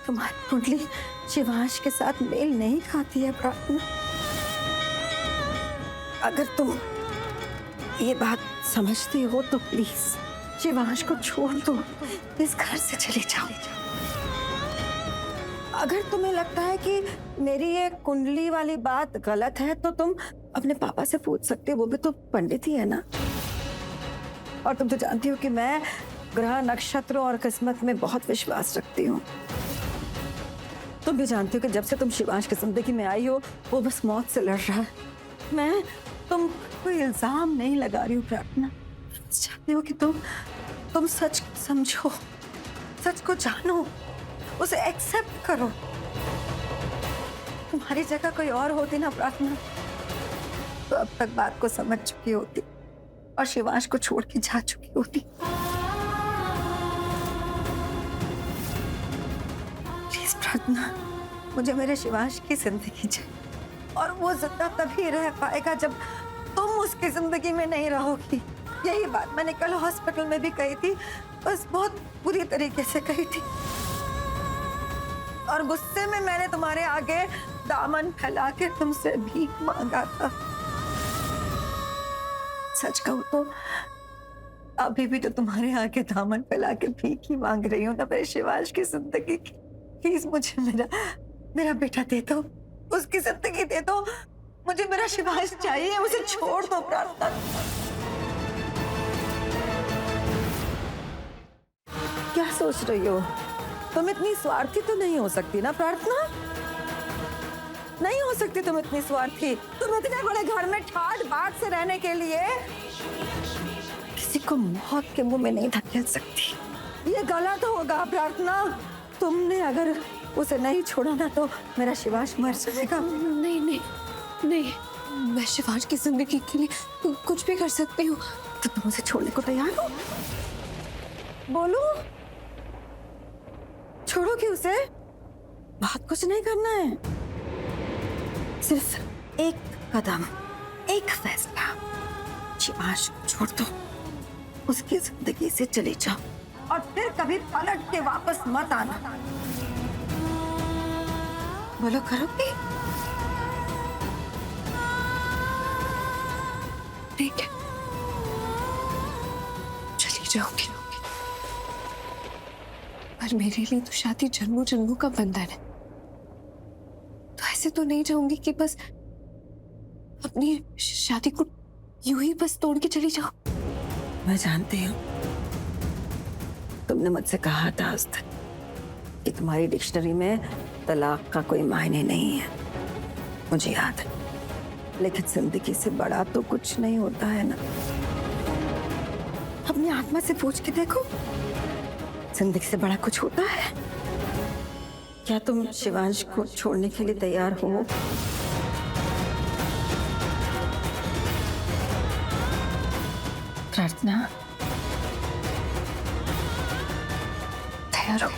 तुम्हारी कुंडली शिवांश के साथ मेल नहीं खाती है प्रार्थना। अगर तुम ये बात समझती हो तो प्लीज शिवांश को छोड़ दो, इस घर से चले जाओ। अगर तुम्हें लगता है कि मेरी ये कुंडली वाली बात गलत है तो तुम अपने पापा से पूछ सकते हो, वो भी तो पंडित ही है ना। और तुम तो जानती हो कि मैं ग्रह नक्षत्रों और किस्मत में बहुत विश्वास रखती हूँ। तुम भी जानती हो कि जब से तुम शिवांश की जिंदगी में आई हो वो बस मौत से लड़ रहा है। मैं तुम कोई इल्जाम नहीं लगा रही हूँ प्रार्थना, चाहती हो कि तुम सच समझो, सच को जानो, उसे एक्सेप्ट करो। तुम्हारी जगह कोई और होती ना प्रार्थना तो अब तक बात को समझ चुकी होती और शिवांश को छोड़ के जा चुकी होती। प्लीज प्रार्थना, मुझे मेरे शिवांश की जिंदगी चाहिए और वो जिंदा तभी रह पाएगा जब तुम उसकी जिंदगी में नहीं रहोगी। यही बात मैंने कल हॉस्पिटल में भी कही थी, बस बहुत बुरी तरीके से कही थी और गुस्से में मैंने तुम्हारे आगे दामन फैला के तुमसे भीख मांगा था। सच कहूं तो अभी भी तो तुम्हारे आगे दामन फैला के भीख ही मांग रही हूँ ना मेरे शिवांश की जिंदगी की। प्लीज मुझे मेरा बेटा दे दो, उसकी जिंदगी दे दो, मुझे मेरा शिवांश चाहिए, उसे छोड़ दो प्रार्थना। क्या सोच रही हो? तुम इतनी स्वार्थी तो नहीं हो सकती ना प्रार्थना, नहीं हो सकती तुम इतनी स्वार्थी। तुम इतने बड़े घर में ठाट बाट से रहने के लिए किसी को मौत के मुंह में नहीं धकेल सकती। ये गलत होगा प्रार्थना। तुमने अगर उसे नहीं छोड़ा ना तो मेरा शिवांश मर जाएगा। नहीं नहीं नहीं, मैं शिवांश की जिंदगी के लिए कुछ भी कर सकती हूँ। तो तुम उसे छोड़ने को तैयार हो? बोलो, छोड़ोगे उसे? बहुत कुछ नहीं करना है, सिर्फ एक कदम, एक फैसला। शिवांश को छोड़ दो, उसकी जिंदगी से चले जाओ और फिर कभी पलट के वापस मत आना। बोलो, करोगे? ठीक है, चली जाऊंगी, पर मेरे लिए तो शादी जन्मों जन्मों का बंधन है। तो ऐसे तो नहीं चाहूंगी कि बस अपनी शादी को यूं ही बस तोड़ के चली जाओ। मैं जानती हूँ, तुमने मुझसे कहा था आज तक कि तुम्हारी डिक्शनरी में तलाक का कोई मायने नहीं है। मुझे याद है, लेकिन जिंदगी से बड़ा तो कुछ नहीं होता है ना। अपनी आत्मा से पूछ के देखो, जिंदगी से बड़ा कुछ होता है क्या? तुम शिवांश को छोड़ने के लिए तैयार हो? प्रार्थना, तैयार हो?